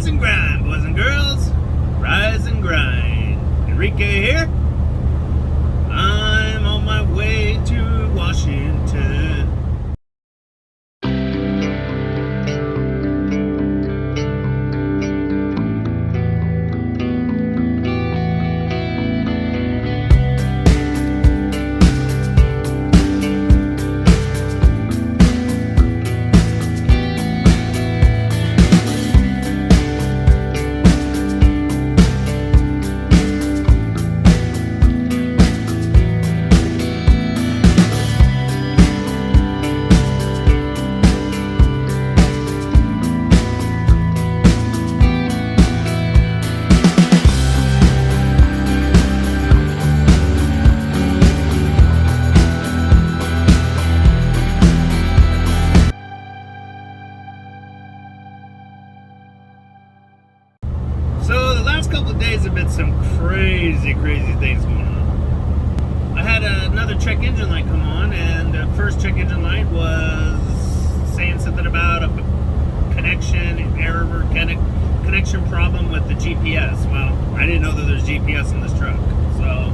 Rise and grind, boys and girls. Rise and grind. Enrique here. I'm on my way to Washington. So the last couple of days have been some crazy things going on. I had another check engine light come on, and the first check engine light was saying something about a connection error, connection problem with the GPS. Well, I didn't know that there's GPS in this truck, so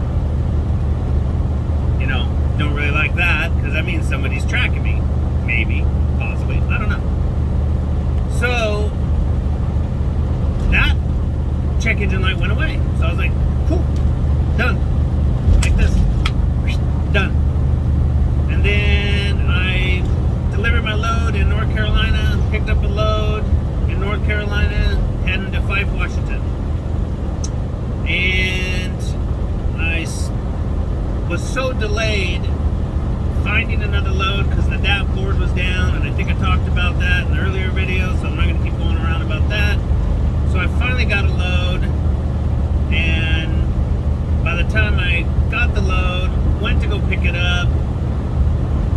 don't really like that because that means somebody's tracking me, maybe, possibly, I don't know. So that check engine light went away. So I was like, cool, done. Like this. Done. And then I delivered my load in North Carolina, picked up a load in North Carolina, heading to Fife, Washington. And I was so delayed finding another load because the DAP board was down, and I think I talked about that in the earlier video, so I'm not going to keep going around about that. So I finally got a load, and by the time I got the load, went to go pick it up,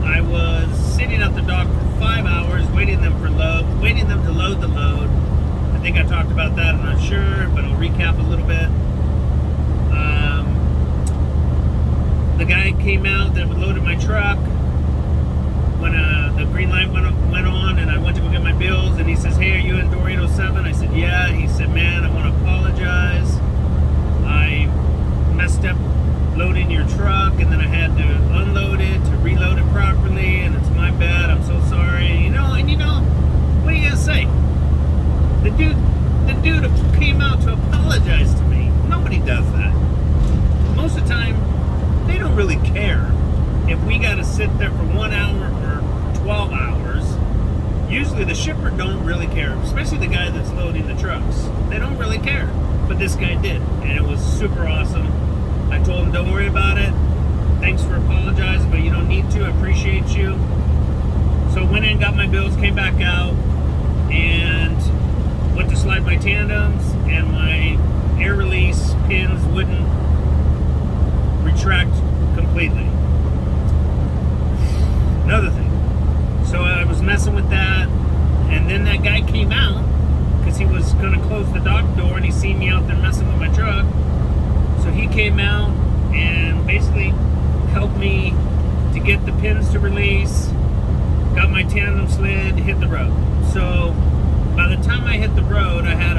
I was sitting at the dock for 5 hours waiting them to load the load. I think I talked about that, I'm not sure, but I'll recap a little bit. The guy came out that loaded my truck when the green light went on, and I went to go get my bills, and he says, "Hey, are you in door 807?" I said, "Yeah." He said, "Man, I want to apologize. I messed up loading your truck, and then I had to unload it to reload it properly, and it's my bad. I'm so sorry." What are you gonna say? The dude came out to apologize to me. Nobody does that. Most of the time, they don't really care if we got to sit there for 1 hour or 12 hours. Usually the shipper don't really care, especially the guy that's loading the trucks. They don't really care, but this guy did, and it was super awesome. I told him, "Don't worry about it. Thanks for apologizing, but you don't need to. I appreciate you." So went in, got my bills, came back out, and went to slide my tandems, and my air release pins wouldn't retract completely. Another thing. So I was messing with that, and then that guy came out because he was going to close the dock door, and he seen me out there messing with my truck. So he came out and basically helped me to get the pins to release, got my tandem slid, hit the road. So by the time I hit the road, I had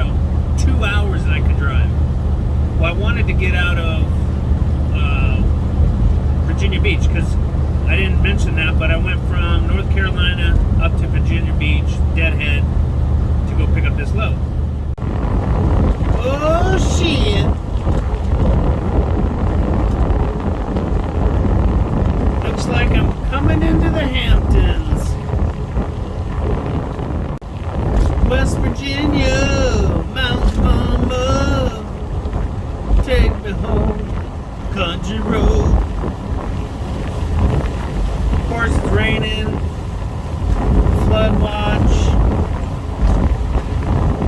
2 hours that I could drive. Well, I wanted to get out of Virginia Beach, because I didn't mention that, but I went from North Carolina up to Virginia Beach, deadhead, to go pick up this load. Oh shit! Looks like I'm coming into the Hamptons. West Virginia, Mountain Mama, take me home, country road. Of course, it's raining, flood watch,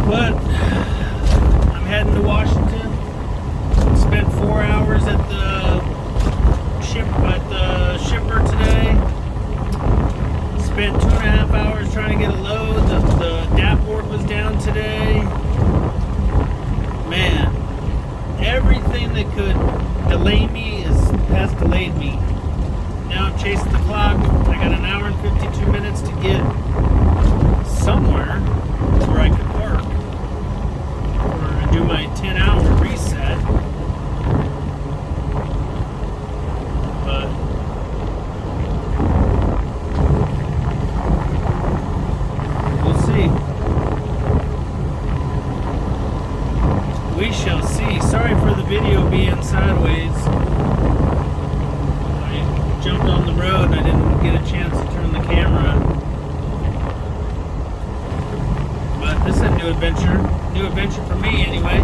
but I'm heading to Washington. Spent 4 hours at the shipper today. Spent 2.5 hours trying to get a load. The DAP board was down today. Man, everything that could delay me has delayed me. Now I'm chasing the clock. I got an hour and 52 minutes to get sideways. I jumped on the road and I didn't get a chance to turn the camera. But this is a new adventure. New adventure for me anyway.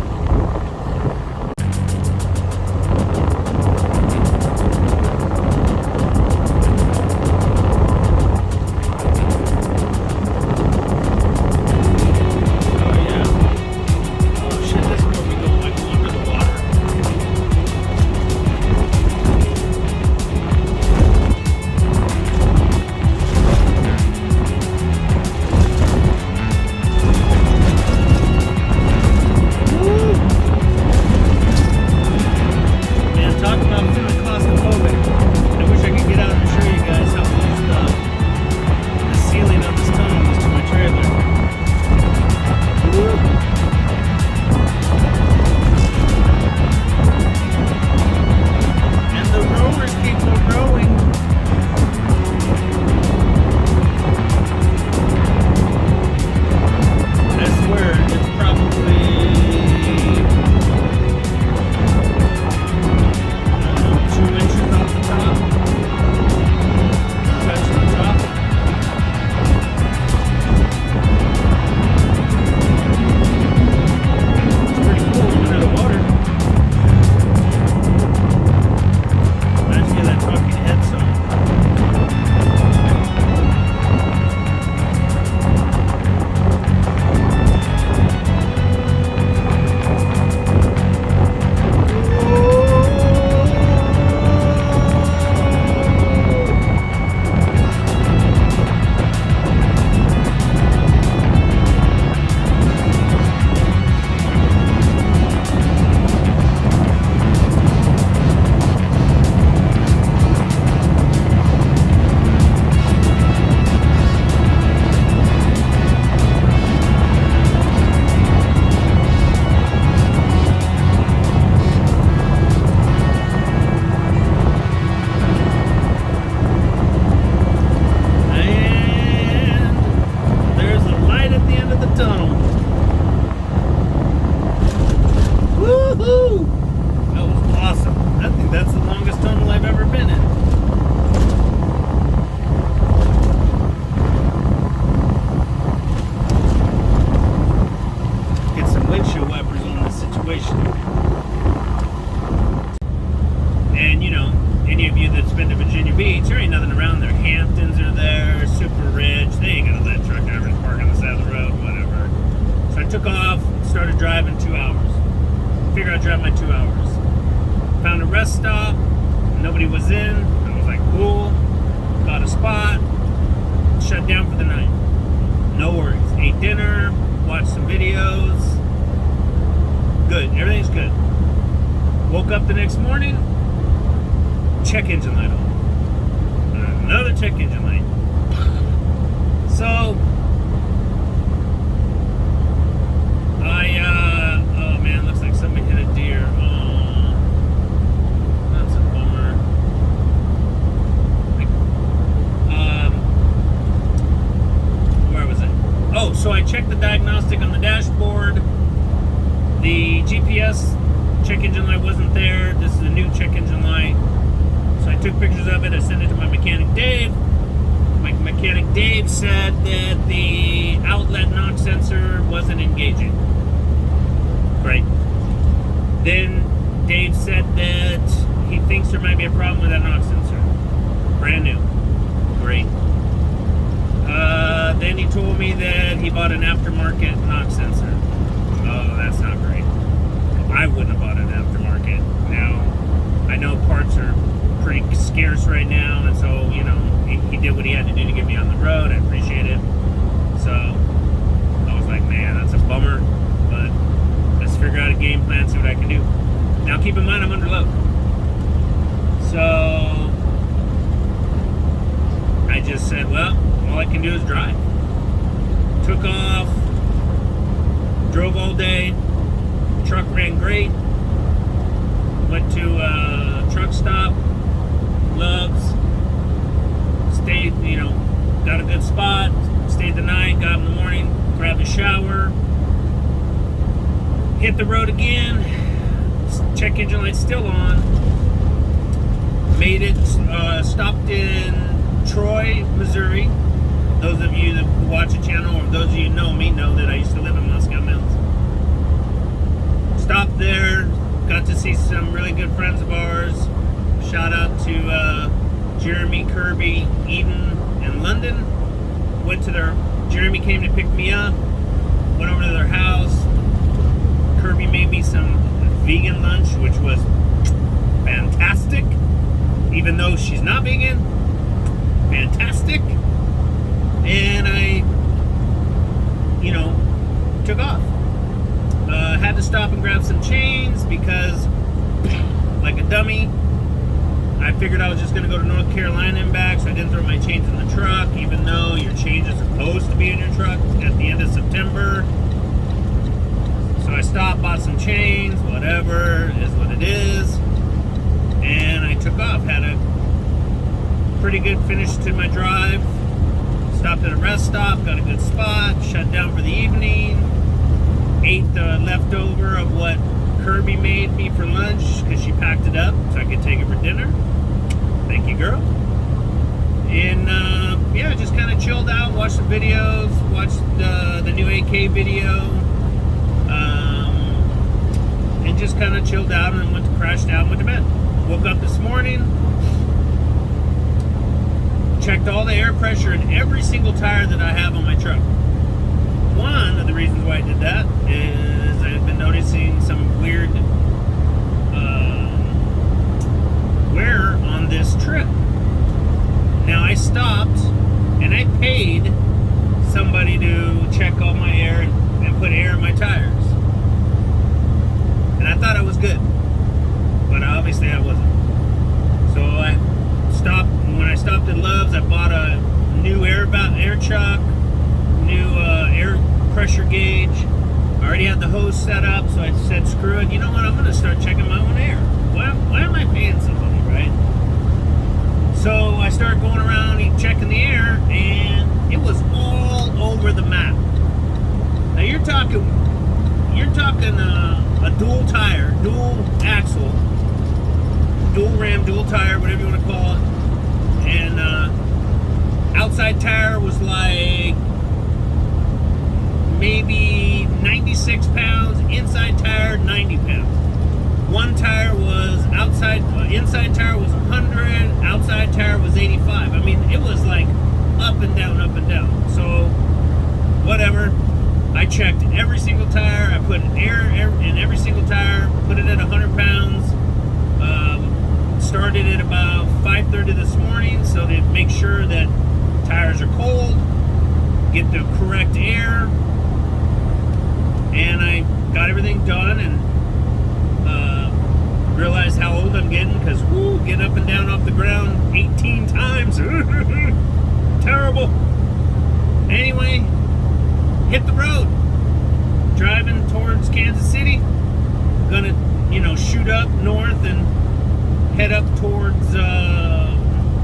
Started driving 2 hours. Figured I'd drive my 2 hours. Found a rest stop. Nobody was in. I was like, cool. Got a spot. Shut down for the night. No worries. Ate dinner. Watched some videos. Good. Everything's good. Woke up the next morning. Check engine light on. Another check engine light. So oh man, looks like somebody hit a deer. Oh, that's a bummer. Where was it? Oh, so I checked the diagnostic on the dashboard. The GPS check engine light wasn't there. This is a new check engine light. So I took pictures of it. I sent it to my mechanic Dave. My mechanic Dave said that the outlet knock sensor wasn't engaging. Great. Then Dave said that he thinks there might be a problem with that knock sensor. Brand new. Great. Then he told me that he bought an aftermarket knock sensor. Oh, that's not great. I wouldn't have bought an aftermarket. Now, I know parts are pretty scarce right now, and so, you know, he did what he had to do to get me on the road. I appreciate it. So I was like, man, that's a bummer, but let's figure out a game plan, see what I can do. Now keep in mind I'm under load. So I just said, well, all I can do is drive. Took off, drove all day, truck ran great, went to a truck stop, Loves, stayed, you know, got a good spot, stayed the night, got up in the morning, grabbed a shower, hit the road again, Check engine light's still on. Made it, stopped in Troy, Missouri. Those of you that watch the channel, or those of you who know me, know that I used to live in Moscow Mills. Stopped there, got to see some really good friends of ours. Shout out to Jeremy, Kirby, Eden, and London. Went to Jeremy came to pick me up. Went over to their house. Kirby made me some vegan lunch, which was fantastic. Even though she's not vegan, fantastic. And I, took off. Had to stop and grab some chains because, like a dummy, I figured I was just going to go to North Carolina and back, so I didn't throw my chains in the truck, even though your chains are supposed to be in your truck at the end of September. So I stopped, bought some chains, whatever, is what it is. And I took off. Had a pretty good finish to my drive. Stopped at a rest stop, got a good spot, shut down for the evening. Ate the leftover of what Kirby made me for lunch because she packed it up so I could take it for dinner. Thank you, girl. And just kind of chilled out, watched some videos, watched the new AK video, and just kind of chilled out and went to crashed out and went to bed. Woke up this morning, checked all the air pressure in every single tire that I have on my truck. One of the reasons why I did that is I've been noticing some weird wear on this trip. Now I stopped and I paid somebody to check all my air and put air in my tires. And I thought I was good, but obviously I wasn't. So I stopped. When I stopped at Love's, I bought a new air chuck, new air pressure gauge. I already had the hose set up, so I said, screw it. You know what? I'm going to start checking my own air. Why am I paying somebody, right? So I started going around checking the air, and it was all over the map. Now you're talking a dual tire, dual axle, dual ram, dual tire, whatever you want to call it. And outside tire was like maybe 96 pounds, inside tire 90 pounds. One tire was inside tire was 100, outside tire was 85. I mean, it was like up and down, up and down. So whatever, I checked every single tire. I put air in every single tire, put it at 100 pounds. Started at about 5:30 this morning, so to make sure that tires are cold, get the correct air, and I got everything done and realized how old I'm getting because getting up and down off the ground 18 times, terrible. Anyway, hit the road, driving towards Kansas City, gonna shoot up north and head up towards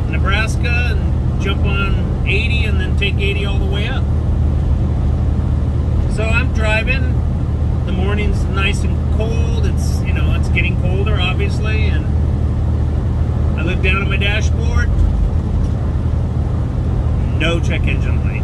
Nebraska and jump on 80 and then take 80 all the way up. So I'm driving. The morning's nice and cold. It's it's getting colder obviously, and I look down at my dashboard. No check engine light.